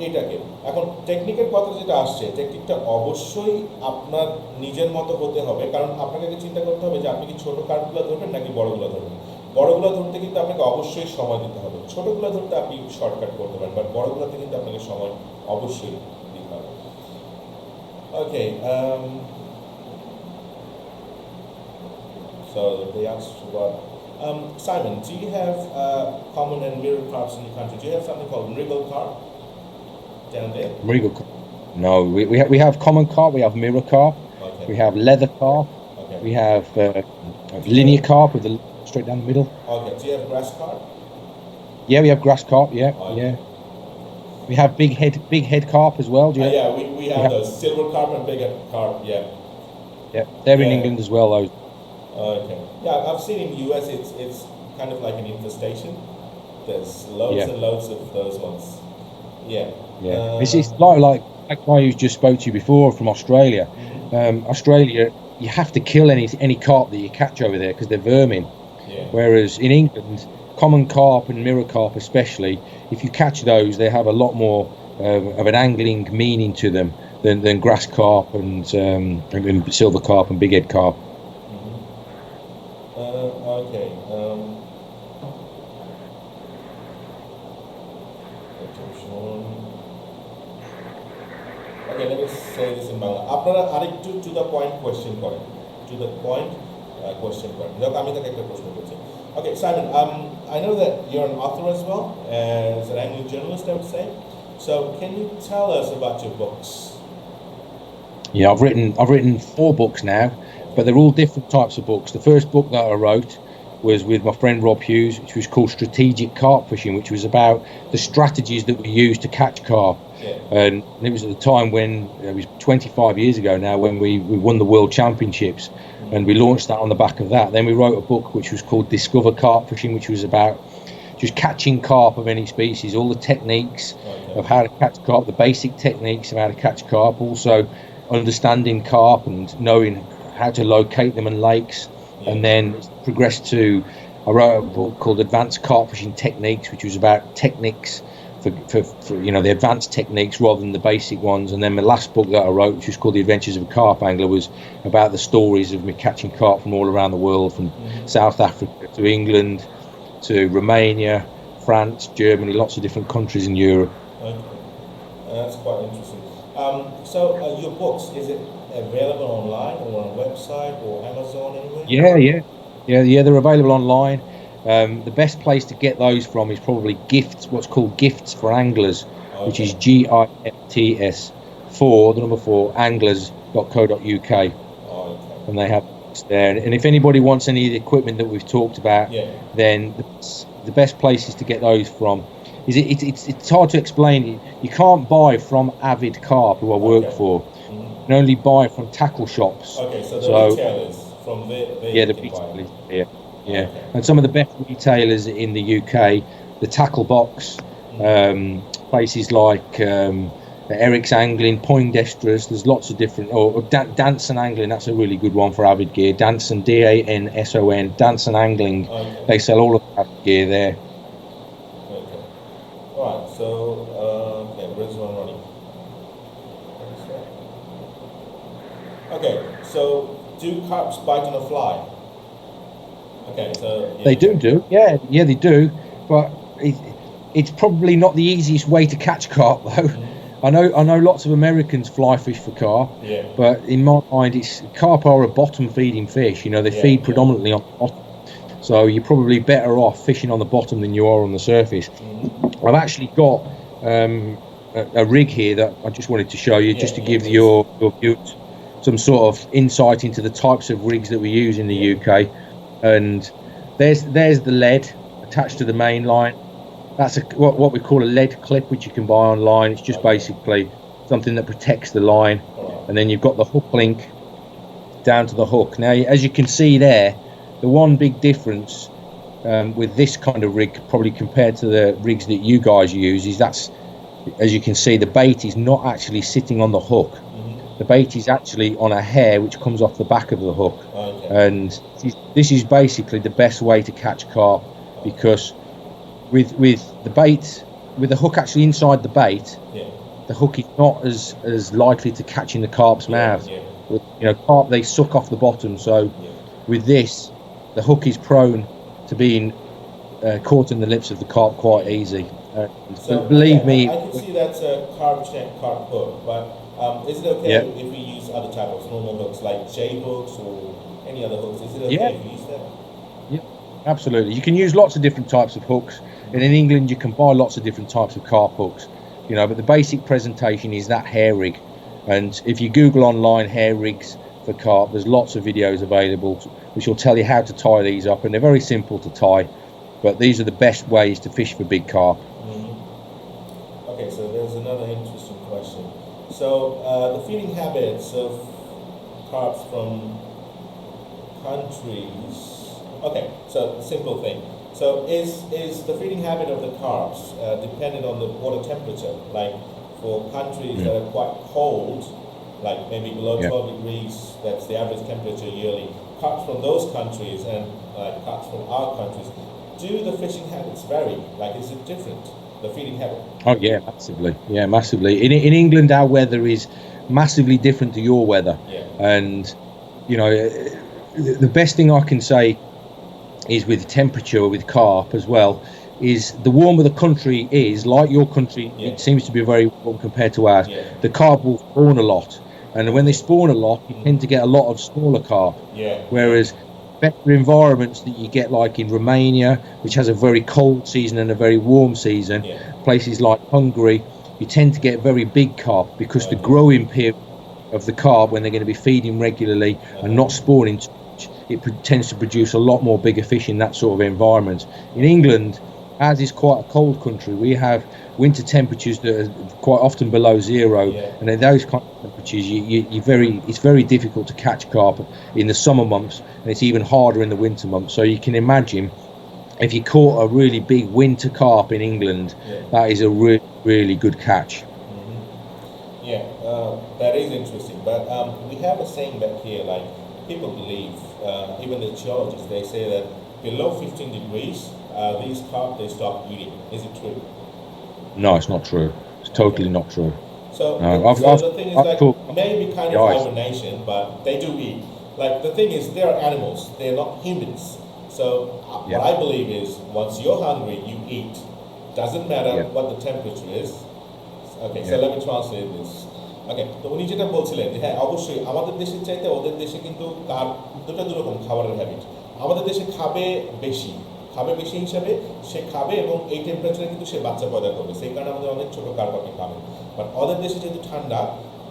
এটাকে এখন টেকনিকের কথা যেটা আসছে, টেকনিকটা অবশ্যই আপনার নিজের মতো হতে হবে, কারণ আপনাকে চিন্তা করতে হবে যে আপনি কি ছোটো কার্পগুলো ধরবেন নাকি বড়গুলো ধরবেন। বড়গুলো ধরতে কিন্তু আপনাকে অবশ্যই সময় দিতে হবে। ছোটোগুলো ধরতে আপনি শর্টকাট করতে পারেন, বাট বড়গুলোতে কিন্তু আপনাকে সময় অবশ্যই দিতে হবে। Okay. So they asked about Simon. Do you have common and mirror carps in your country? Do you have something called wriggle carp down there? Wriggle carp. No, we have common carp. We have mirror carp. Okay. We have leather carp. Okay. We have linear carp with the straight down the middle. Okay. Do you have grass carp? Yeah, we have grass carp. Yeah, Okay. yeah. We have big head carp as well. Do you? Yeah, we have those silver carp and big head carp. Yeah. Yeah, they're in England as well. Those. Okay. Yeah, I've seen in the US it's kind of like an infestation. There's loads and loads of those ones. Yeah. Yeah. It's like guy who just spoke to you before from Australia. Mm-hmm. Australia, you have to kill any carp that you catch over there because they're vermin. Yeah. Whereas in England, common carp and mirror carp especially, if you catch those, they have a lot more of an angling meaning to them than grass carp and silver carp and big head carp. Okay. Okay, let me say this in Bangla. আপনারা আরেকটু to the point question করেন. To the point question করেন. যাক আমি তাকে একটা প্রশ্ন করছি. Okay, Simon. I know that you're an author as well as an angling journalist, I would say. So, can you tell us about your books? Yeah, I've written 4 books now, but they're all different types of books. The first book that I wrote was with my friend Rob Hughes, which was called Strategic Carp Fishing, which was about the strategies that we use to catch carp. Yeah. And it was at the time when it was 25 years ago now when we won the World Championships, and we launched that on the back of that. Then we wrote a book which was called Discover Carp Fishing, which was about just catching carp of any species, all the techniques of how to catch carp, the basic techniques of how to catch carp, also understanding carp and knowing how to locate them in lakes. And then progressed to, I wrote a book called Advanced Carp Fishing Techniques, which was about techniques for the advanced techniques rather than the basic ones. And then my last book that I wrote, which was called The Adventures of a Carp Angler, was about the stories of me catching carp from all around the world, from South Africa to England to Romania, France, Germany, lots of different countries in Europe. Okay. That's quite interesting. So your books, is it available online or on a website or Amazon anywhere? Yeah, they're available online. The best place to get those from is probably what's called Gifts for Anglers, which is GIFTS 4 anglers.co.uk. And they have books there. And if anybody wants any of the equipment that we've talked about, then the best places to get those from is it's hard to explain. You can't buy from Avid Carp, who I work for. You can only buy from tackle shops. Okay, so the retailers from the retailers. Yeah. And some of the best retailers in the UK, the Tackle Box, places like Eric's Angling, Poindexter's, there's lots of different, or Danson Angling, that's a really good one for avid gear. Danson, DANSON, Danson Angling, they sell all of the avid gear there. Okay. Alright, so, where's one running? Okay, so do carps bite on a fly? Okay, so they do. Yeah, they do. But it's probably not the easiest way to catch carp, though. I know lots of Americans fly fish for carp, but in my mind, carp are a bottom-feeding fish. They feed predominantly on the bottom, so you're probably better off fishing on the bottom than you are on the surface. I've actually got a rig here that I just wanted to show you, just to give your viewers some sort of insight into the types of rigs that we use in the UK. And there's the lead attached to the main line. That's what we call a lead clip, which you can buy online. It's just basically something that protects the line. And then you've got the hook link down to the hook. Now, as you can see there, the one big difference with this kind of rig, probably compared to the rigs that you guys use, is as you can see, the bait is not actually sitting on the hook. The bait is actually on a hair which comes off the back of the hook. And this is basically the best way to catch carp, because with the bait, with the hook actually inside the bait, the hook is not as likely to catch in the carp's mouth. With, carp, they suck off the bottom, so with this, the hook is prone to being caught in the lips of the carp quite easy. So, believe me, I can see that's a carp hook, but Is it okay if we use other type of normal hooks like J hooks or any other hooks? Is it okay if we use that? Yeah, absolutely. You can use lots of different types of hooks, and in England you can buy lots of different types of carp hooks. But the basic presentation is that hair rig, and if you Google online hair rigs for carp, there's lots of videos available which will tell you how to tie these up, and they're very simple to tie, but these are the best ways to fish for big carp. Okay, so there's another interesting question. So the feeding habits of carps from countries. Okay, so simple thing. So is the feeding habit of the carps dependent on the water temperature? Like for countries that are quite cold, like maybe below 12 degrees, that's the average temperature yearly. Carps from those countries and carps from our countries, do the fishing habits vary? Like, is it different, the feeding habit? Oh yeah, massively. Yeah, massively. In England, our weather is massively different to your weather, and the best thing I can say is with temperature with carp as well, is the warmer the country is, like your country, it seems to be very warm compared to ours. The carp will spawn a lot, and when they spawn a lot, you tend to get a lot of smaller carp. Whereas better environments that you get, like in Romania, which has a very cold season and a very warm season, places like Hungary, you tend to get very big carp because the growing period of the carp, when they're going to be feeding regularly and not spawning too much, it tends to produce a lot more bigger fish in that sort of environment. In England, as is quite a cold country, we have winter temperatures that are quite often below zero, and at those kind of temperatures, it's very difficult to catch carp in the summer months, and it's even harder in the winter months. So you can imagine if you caught a really big winter carp in England, that is a really good catch. That is interesting. But we have a saying back here, like people believe, even the geologists, they say that below 15 degrees, these carp, they stop eating. Is it true? No, it's not true. It's totally not true. So, the thing is, like, maybe kind of hibernation, but they do eat. Like, the thing is, they're animals. They're not humans. So, what I believe is, once you're hungry, you eat. Doesn't matter what the temperature is. Okay, so let me translate this. Okay, তো উনি যেটা বলছিলেন যে হ্যাঁ অবশ্যই আমাদের দেশের চাইতে ওদের দেশে কিন্তু কার্প দুরকম খাবারের হ্যাবিট। আমাদের দেশে খাবে বেশি হিসাবে সে খাবে এবং এই টেম্পারেচারে কিন্তু সে বাচ্চা পয়দা করবে, সেই কারণে আমাদের অনেক ছোটো কার্প আপনি পাবেন। বাট ওদের দেশে যেহেতু ঠান্ডা,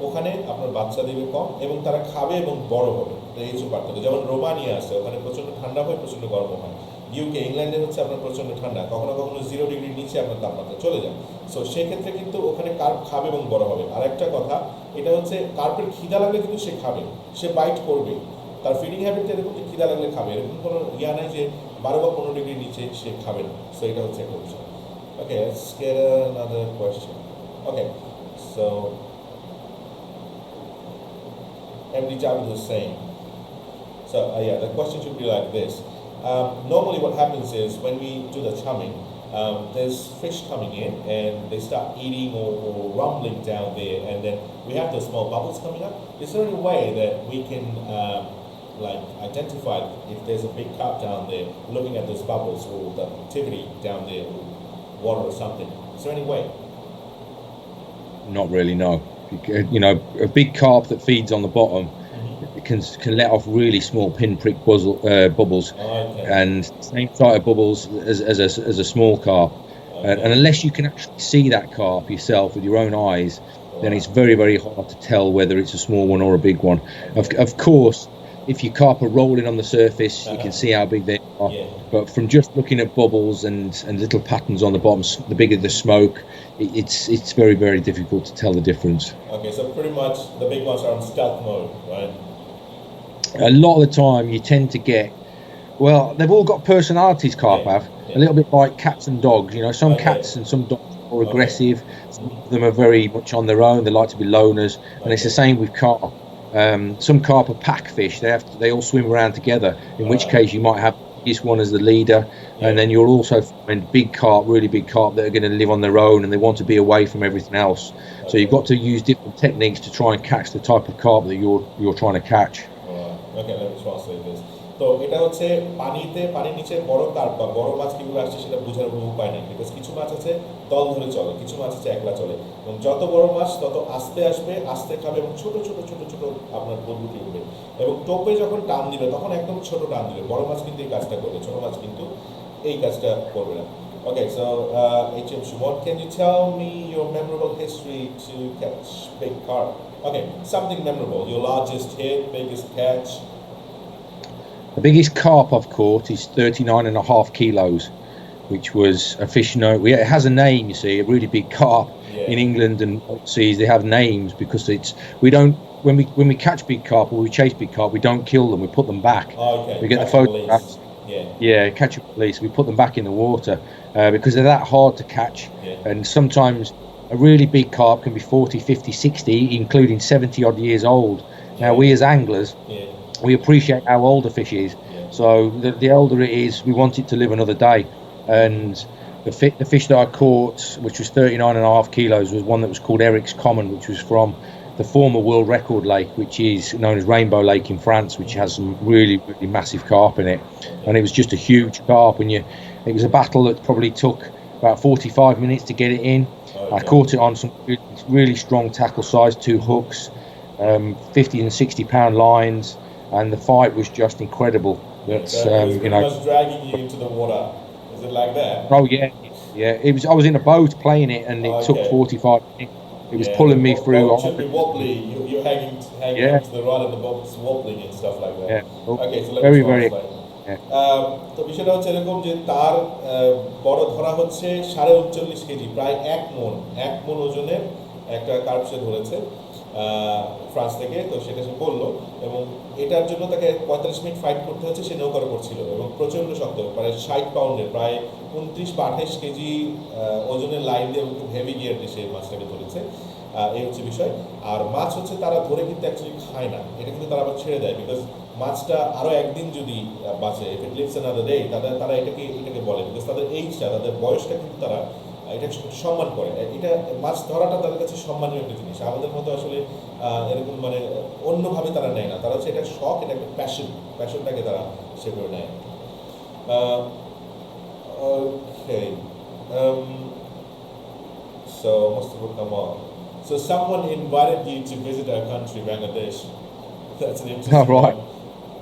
ওখানে আপনার বাচ্চা দেবে কম এবং তারা খাবে এবং বড় হবে। তো এই যে পার্থক্য, যেমন রোমানিয়া আছে, ওখানে প্রচণ্ড ঠান্ডা হয়, প্রচণ্ড গরম হয়। ইউকে, ইংল্যান্ডে হচ্ছে আপনার প্রচণ্ড ঠান্ডা, কখনো 0 ডিগ্রির নিচে আপনার তাপমাত্রা চলে যায়। সো সেক্ষেত্রে কিন্তু ওখানে কার্প খাবে এবং বড় হবে। আর একটা কথা, এটা হচ্ছে কার্পের খিদা লাগলে কিন্তু সে খাবে, সে বাইট করবে। তার ফিডিং হ্যাবিটটা এরকম যে খিদা লাগলে খাবে, এরকম কোনো নাই যে 12 বা 15 ডিগ্রির নিচে সে খাবে না। সো এটা হচ্ছে একটা বিষয়। ওকে, let's get another question. Okay, so MD Javed is saying, so the question should be like this. Normally what happens is when we do the chumming, there's fish coming in and they start eating or rumbling down there, and then we have those small bubbles coming up. Is there any way that we can identify if there's a big carp down there, looking at those bubbles or the activity down there, or water or something? Is there any way? Not really, no. A big carp that feeds on the bottom can let off really small pinprick bubbles, and same sort of bubbles as a small carp. And unless you can actually see that carp yourself with your own eyes, then it's very, very hard to tell whether it's a small one or a big one. Of course, if your carp are rolling on the surface, you can see how big they are. But from just looking at bubbles and little patterns on the bottom, the bigger the smoke, it's very, very difficult to tell the difference. Okay, so pretty much the big ones are in stealth mode, right? A lot of the time you tend to get, well, they've all got personalities, carp have, a little bit like cats and dogs. Some cats and some dogs are more aggressive, some of them are very much on their own, they like to be loners, and it's the same with carp. Some carp are pack fish, they all swim around together, in which case you might have this one as the leader, and then you'll also find big carp, really big carp, that are going to live on their own and they want to be away from everything else. So you've got to use different techniques to try and catch the type of carp that you're trying to catch. Okay, let me translate this. তো এটা হচ্ছে পানির নিচে বড় carp বা বড় মাছ কিভাবে আসছে সেটা বোঝার কোনো উপায় নেই, বিকজ কিছু মাছ আছে দল ধরে চলে, কিছু মাছ আছে একলা চলে, এবং যত বড় মাছ তত আস্তে আসবে, আস্তে খাবে, এবং ছোট ছোট ছোট ছোট আপনার বুদবুদি উঠবে, এবং টোপে যখন টান দিবে তখন একদম ছোট টান দিবে, বড় মাছ কিন্তু এই কাজটা করবে, ছোট মাছ কিন্তু এই কাজটা করবে না। Okay, so HM Shumon, can you tell me your memorable history to catch big carp? Okay, something memorable, your largest hit, biggest catch. The biggest carp I've caught is 39.5 kilos, which was a fish known. It has a name, you see, a really big carp. Yeah. In England and overseas, they have names because we don't when we catch big carp or we chase big carp, we don't kill them. We put them back. Oh, okay. We get Catch the and photographs. release. Yeah. Catch and release. We put them back in the water because they're that hard to catch. Yeah. And sometimes a really big carp can be 40, 50, 60, including 70 odd years old. Now, we as anglers, we appreciate how old a fish is. So the older it is, we want it to live another day. And the fish that I caught, which was 39.5 kilos, was one that was called Eric's Common, which was from the former world record lake, which is known as Rainbow Lake in France, which has some really, really massive carp in it. And it was just a huge carp. And it was a battle that probably took about 45 minutes to get it in. Okay. I caught it on some really, really strong tackle size, 2 hooks, 50 and 60 pound lines, and the fight was just incredible. That's was dragging you into the water. Is it like that? Oh yeah. It was. I was in a boat playing it, and it took 45 minutes. It was pulling me through. The boat should be wobbly. You're hanging to the rod, and the boat's wobbling and stuff like that. Yeah. Okay, so let very, me very. তো বিষয়টা হচ্ছে এরকম যে তার বড় ধরা হচ্ছে 39.5 KG, প্রায় 1 মণ ওজনের একটা কার্প সে ধরেছে ফ্রান্স থেকে। তো সেটা সে করলো, এবং এটার জন্য তাকে 45 মিনিট ফাইট করতে হচ্ছে। সে নৌকার উপর ছিল এবং প্রচণ্ড শক্ত, প্রায় 60 পাউন্ডের, প্রায় 29 বা 28 কেজি ওজনের লাইন দিয়ে খুব হেভি গিয়ার দিয়ে সে মাছটাকে ধরেছে। এই হচ্ছে বিষয়। আর মাছ হচ্ছে তারা ধরে কিন্তু অ্যাকচুয়ালি খায় না, এটা কিন্তু তারা আবার ছেড়ে দেয়, বিকজ মাছটা আরও একদিন যদি বাঁচে, if it lives another day, তারা এটাকে বলে, বিকজ তাদের এইজটা, তাদের বয়সটা কিন্তু তারা এটা সম্মান করে। এটা মাছ ধরাটা তাদের কাছে সম্মানীয় একটা জিনিস। আমাদের মতো আসলে এরকম মানে অন্যভাবে তারা নেয় না, তারা হচ্ছে এটা শখ, এটা একটা প্যাশনটাকে তারা সেভাবে নেয়। Okay. So most of it come on. So someone invited you to visit our country, Bangladesh. That's an interesting right.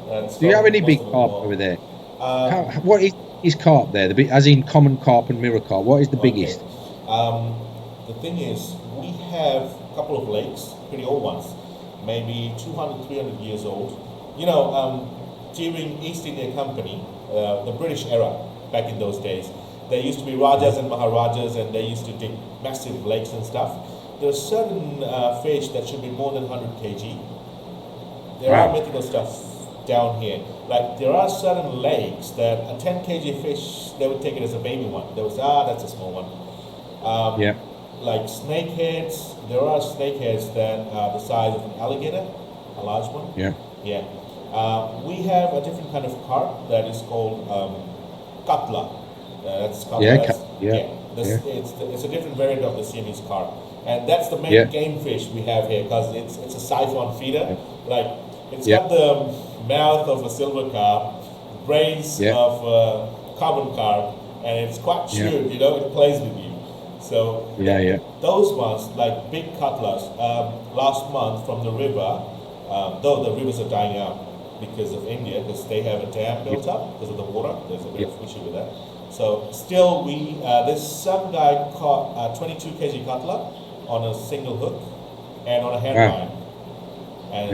One. Do you have any big carp over there? What is carp there? As in common carp and mirror carp. What is the biggest? The thing is, we have a couple of lakes, pretty old ones, maybe 200, 300 years old. You know, during East India Company, the British era, back in those days, there used to be Rajas and Maharajas, and they used to dig massive lakes and stuff. There are certain fish that should be more than 100 kg. There are mythical stuff down here. Like, there are certain lakes that a 10 kg fish, they would take it as a baby one. They would say, that's a small one. Like snakeheads, there are snakeheads that are the size of an alligator, a large one. Yeah. We have a different kind of carp that is called katla. That's katla. It's a different variant of the Siamese carp, and that's the main game fish we have here, because it's a siphon feeder. Like, it's got the mouth of a silver carp, brains of a common carp, and it's quite chewed. You know, it plays with you. So those ones, like big cutlas, last month from the river, though the rivers are dying out because of India, because they have a dam built up because of the water. There's a bit of issue with that. So still, this some guy caught a 22 kg cutla on a single hook and on a hand line, and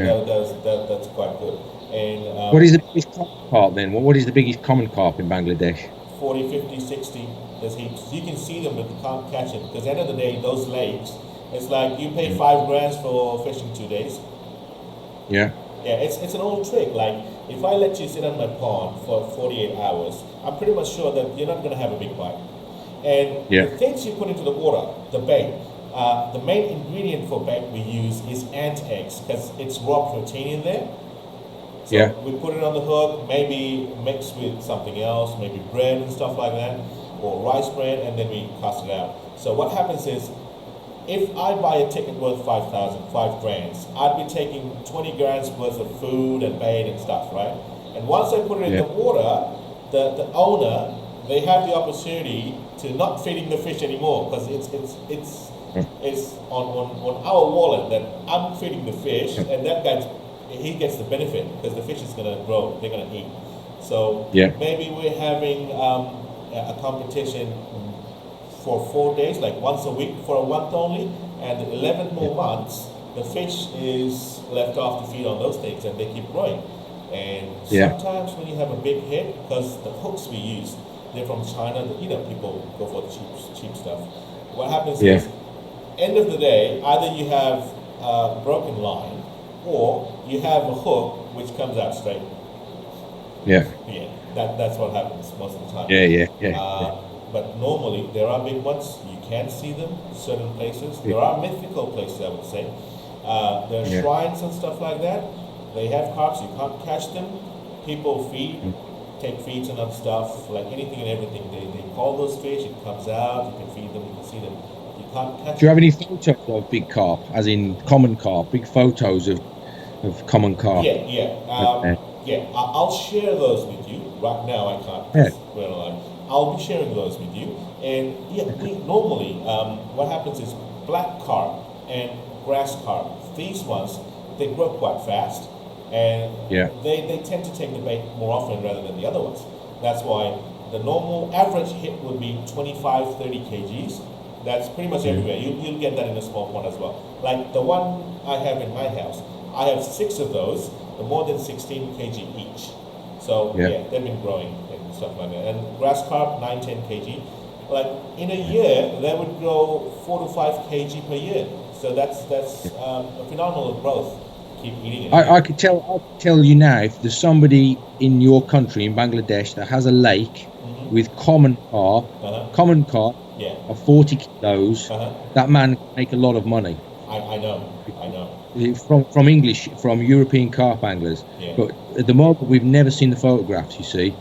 that's quite good. And what is the biggest carp then? What is the biggest common carp in Bangladesh? 40, 50, 60. There's heaps. You can see them, but you can't catch them, because at the end of the day, those lakes, it's like you pay $5,000 for fishing 2 days. Yeah, it's an old trick. Like, if I let you sit on my pond for 48 hours, I'm pretty much sure that you're not going to have a big bite. And the things you put into the water, the bait, the main ingredient for bait we use is ant eggs, because it's raw protein in there. So we put it on the hook, maybe mixed with something else, maybe bread and stuff like that, or rice bread, and then we cast it out. So what happens is, if I buy a ticket worth $5,000, $5,000, I'd be taking 20 grams worth of food and bait and stuff, right? And once they put it in the water, the owner, they have the opportunity to not feeding the fish anymore, because it's on our wallet that I'm feeding the fish, and that guy, he gets the benefit because the fish is going to grow, they're going to eat. So maybe we're having a competition for 4 days, like once a week for a month only, and 11 more months, the fish is left off to feed on those things, and they keep growing. And sometimes when you have a big hit, because the hooks we use, they're from China, people go for the cheap stuff. What happens is, end of the day, either you have a broken line, or you have a hook which comes out straight. That's what happens most of the time. But normally there are big ones, you can see them in certain places. There are mythical places, I would say. There are shrines and stuff like that. They have carps, you can't catch them. People take feeds and other stuff, like anything and everything. They call those fish, it comes out, you can feed them, you can see them. You can't catch them. Do you have any photos of big carp, as in common carp, big photos of common carp? I'll share those with you. Right now I can't, we're alive. I'll be sharing those with you. And we normally, what happens is black carp and grass carp, these ones, they grow quite fast, and they tend to take the bait more often rather than the other ones. That's why the normal average hit would be 25, 30 kgs. That's pretty much everywhere. You'll get that in a small pond as well. Like the one I have in my house, I have 6 of those, the more than 16 kg each. So they've been growing and stuff like that. And grass carp, 9, 10 kg. Like in a year, they would grow 4 to 5 kg per year. So that's a phenomenal growth. Keep eating it. I could tell you now, if there's somebody in your country, in Bangladesh, that has a lake with common carp of 40 kilos, that man can make a lot of money. I know. From European carp anglers. But at the moment, we've never seen the photographs, you see.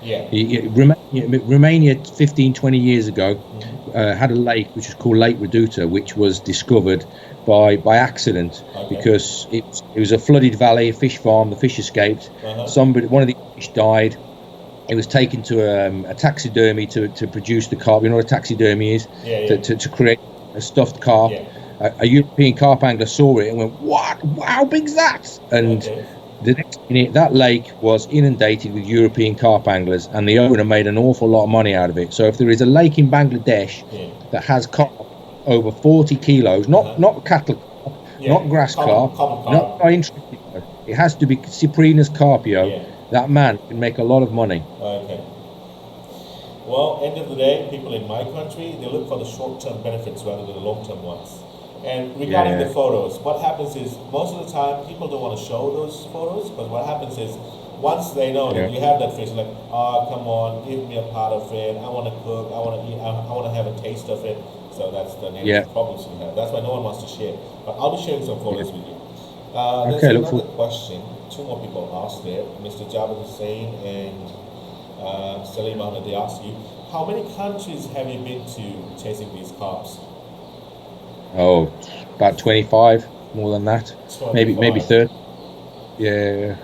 Romania 15, 20 years ago had a lake which was called Lake Reduta, which was discovered by accident because it was a flooded valley, a fish farm, the fish escaped. One of the fish died. It was taken to a taxidermy to produce the carp. You know what a taxidermy is? To create a stuffed carp. A European carp angler saw it and went, "What? How big's that?" And the next minute, that lake was inundated with European carp anglers, and the owner made an awful lot of money out of it. So if there is a lake in Bangladesh that has carp over 40 kilos, not cattle carp, not grass carp, not interesting, it has to be Cyprinus carpio, that man can make a lot of money. Well, end of the day, people in my country, they look for the short-term benefits rather than the long-term ones. And regarding the photos, what happens is most of the time people don't want to show those photos, because what happens is once they know that you have that fish, like, oh, come on, give me a part of it, I want to cook, I want to eat, I want to have a taste of it. So that's the negative problems we have. That's why no one wants to share. But I'll be sharing some photos with you. There's another question. 2 more people asked there. Mr. Jabir Hussain and Salim Ahmed, they asked you, how many countries have you been to chasing these carps? Oh, about 25, more than that. 25. Maybe 30. Okay,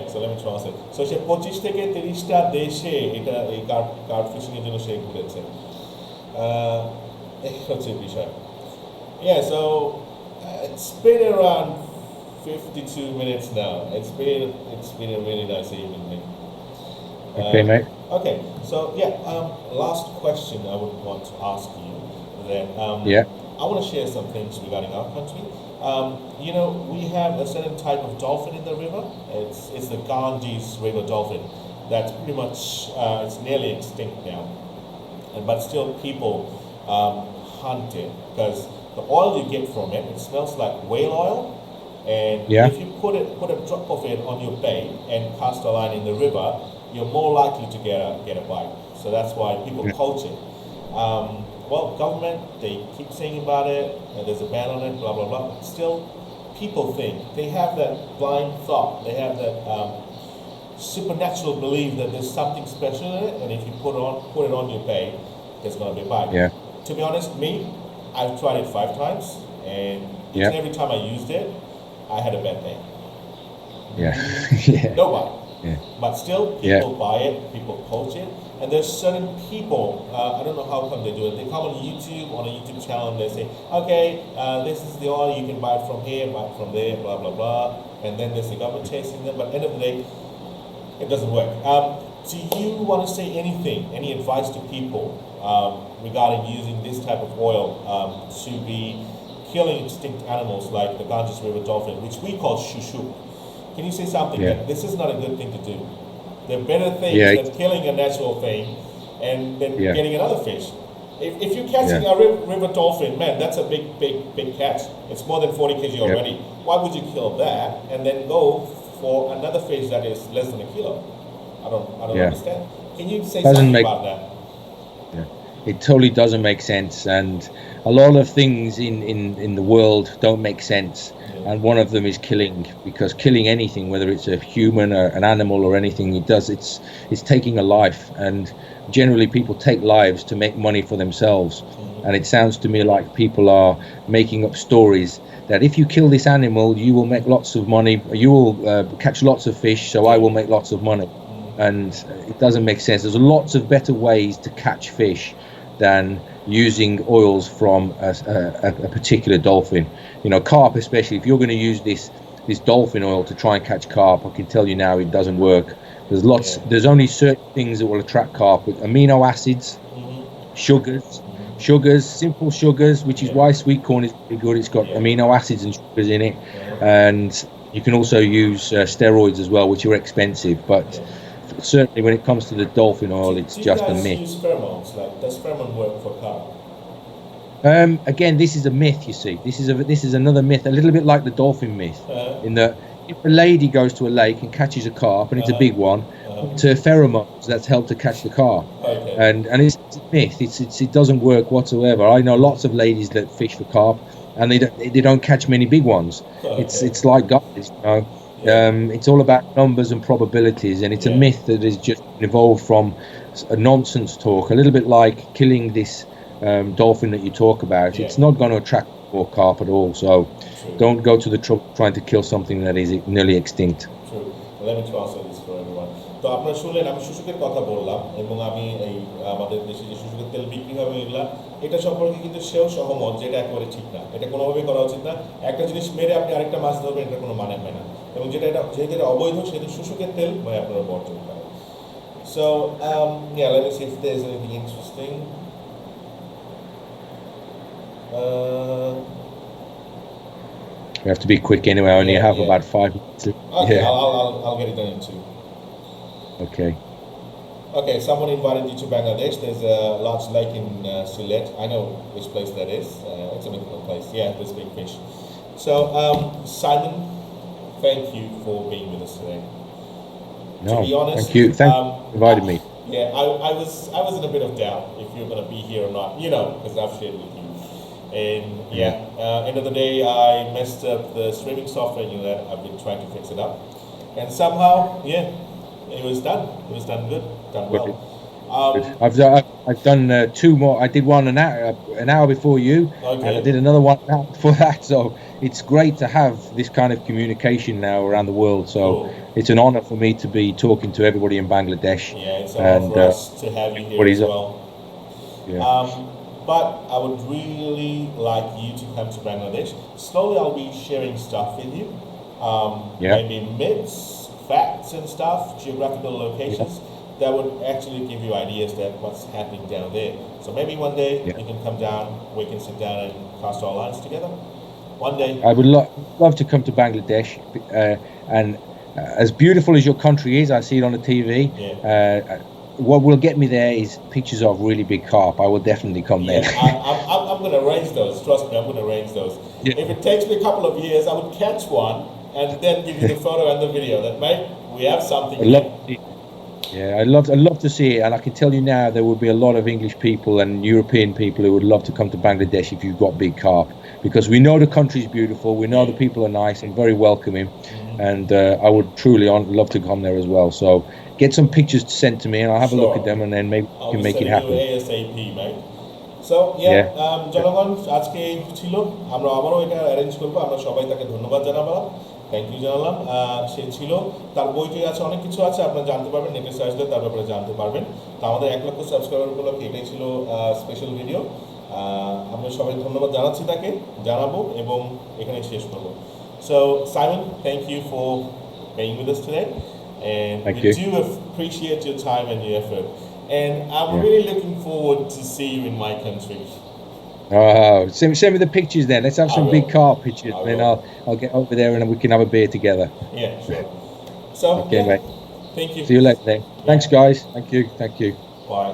so let me translate. So সে 25 থেকে 30টা দেশে এটা এই carp fishing এর জন্য সে ঘুরেছে। এই হচ্ছে বিষয়। Yeah, so it's been around 52 minutes now. It's been a really nice evening. Okay, mate. Okay, so last question I would want to ask you then. I want to share some things regarding our country. We have a certain type of dolphin in the river. It's the Ganges River dolphin. That's pretty much it's nearly extinct now, but still people hunt it because the oil you get from it smells like whale oil, and if you put a drop of it on your bait and cast a line in the river, you're more likely to get a bite. So that's why people poach it. Well, government, they keep saying about it, there's a ban on it, blah, blah, blah. Still, people think, they have that blind thought, they have that supernatural belief that there's something special in it, and if you put it on your bait, there's going to be a bite. To be honest, I've tried it 5 times, and every time I used it, I had a bad day. No bite. Yeah. But still, people buy it, people poach it, and there's certain people, I don't know how come they do it, they come on a YouTube channel, and they say, okay, this is the oil, you can buy it from here, buy it from there, blah, blah, blah, and then there's the government chasing them, but at the end of the day, it doesn't work. Do you want to say anything, any advice to people regarding using this type of oil to be killing extinct animals like the Ganges River dolphin, which we call shushu? Can you say something that this is not a good thing to do? There are better things than killing a natural thing and then getting another fish. If you're catching a river dolphin, man, that's a big catch. It's more than 40 kg already. Why would you kill that and then go for another fish that is less than a kilo? I don't understand. Can you say something about that? It totally doesn't make sense, and a lot of things in the world don't make sense. And one of them is killing, because killing anything, whether it's a human or an animal or anything, it's taking a life, and generally people take lives to make money for themselves. And it sounds to me like people are making up stories that if you kill this animal, you will make lots of money, you will catch lots of fish, so I will make lots of money. And it doesn't make sense. There's lots of better ways to catch fish than using oils from a particular dolphin. You know, carp especially, if you're going to use this dolphin oil to try and catch carp, I can tell you now it doesn't work. There's only certain things that will attract carp, with amino acids, sugars, simple sugars, which is why sweet corn is pretty good. It's got amino acids and sugars in it. And you can also use steroids as well, which are expensive, but certainly when it comes to the dolphin oil, it's just a myth. Do you guys use pheromones? Like, does pheromone work for carp? Again, this is a myth, you see. This is another myth, a little bit like the dolphin myth, in that if a lady goes to a lake and catches a carp, and it's a big one, it's her pheromones that's helped to catch the carp. And it's a myth. It doesn't work whatsoever. I know lots of ladies that fish for carp, and they don't catch many big ones. It's like guys, you know. It's all about numbers and probabilities, and it's a myth that has just evolved from a nonsense talk, a little bit like killing this dolphin that you talk about. It's not going to attract more carp at all, so don't go to the trouble trying to kill something that is nearly extinct. True. Let me translate this for everyone. তো আপনারা শুনলেন, আমি শুশুকের কথা বললাম, এবং আমি এই আমাদের দেশে যে শুশুকের তেল বিক্রি হবে এগুলা, এটা সম্পর্কে কিন্তু সেও সহমত যে এটা একেবারে ঠিক না, এটা কোনোভাবেই করা উচিত না। একটা জিনিস মেরে আপনি আরেকটা মাছ ধরবেন, এটা কোনো মানে হয় না, এবং যেহেতু এটা অবৈধ, সেহেতু শুশুকের তেল ভাই আপনারা বর্জন করেন। So let me see if there's anything interesting. We have to be quick anyway. I only have about 5 minutes. Okay, I'll get it done in 2. Okay, someone invited you to Bangladesh. There's a large lake in Sylhet. I know which place that is. It's a mythical place. Yeah, there's big fish. So, Simon, thank you for being with us today. No, to be honest, thank you. Thank you for inviting me. Yeah, I was in a bit of doubt if you're going to be here or not, you know, because I've shared with you. And end of the day, I messed up the streaming software you had. I've been trying to fix it up. And somehow, it was done. It was done good, done well. I've done 2 more. I did one an hour before you, and I did another one an hour before that. So it's great to have this kind of communication now around the world. So it's an honor for me to be talking to everybody in Bangladesh. Yeah, it's an honor for us to have you here as well. But I would really like you to come to Bangladesh. Slowly I'll be sharing stuff with you. Maybe myths, facts and stuff, geographical locations that would actually give you ideas that what's happening down there. So maybe one day you can come down, we can sit down and cast our lines together. One day. I would love to come to Bangladesh, and as beautiful as your country is, I see it on the TV. What will get me there is pictures of really big carp. I will definitely come there. I'm going to arrange those. Trust me, I'm going to arrange those. If it takes me a couple of years, I would catch one and then give you the photo and the video. That mate, we have something. I'd love to see it, and I can tell you now there will be a lot of English people and European people who would love to come to Bangladesh if you've got big carp, because we know the country's beautiful, we know the people are nice and very welcoming, and I would truly love to come there as well. So get some pictures sent to me, and I'll have a look at them, and then maybe we can make it happen. ASAP, mate. So জনগণ আজকে ছিল, আমরা আবারও এটা arrange করবো, আমরা সবাই তাকে ধন্যবাদ জানাবো, থ্যাংক ইউ জানালাম। সে ছিল, তার বইটি আছে, অনেক কিছু আছে, আপনারা জানতে পারবেন, নেটে সার্চ দিয়ে তার ব্যাপারে জানতে পারবেন। তো আমাদের 1 লক্ষ সাবস্ক্রাইবার উপলক্ষে এটাই ছিল স্পেশাল ভিডিও। আমরা সবাই ধন্যবাদ জানাচ্ছি তাকে, জানাবো এবং এখানে শেষ করবো। So Simon, thank you for being with us today, and Thank we you. do appreciate your time and your effort. And I'm Yeah. really looking forward to see you in my country. Send me the pictures then. Let's have I some will. big carp pictures. I Then will. I'll get over there and we can have a beer together. Yeah, sure. So Okay, yeah, mate. thank you. See you later then. Yeah. Thanks, guys. Thank you. Thank you. Bye.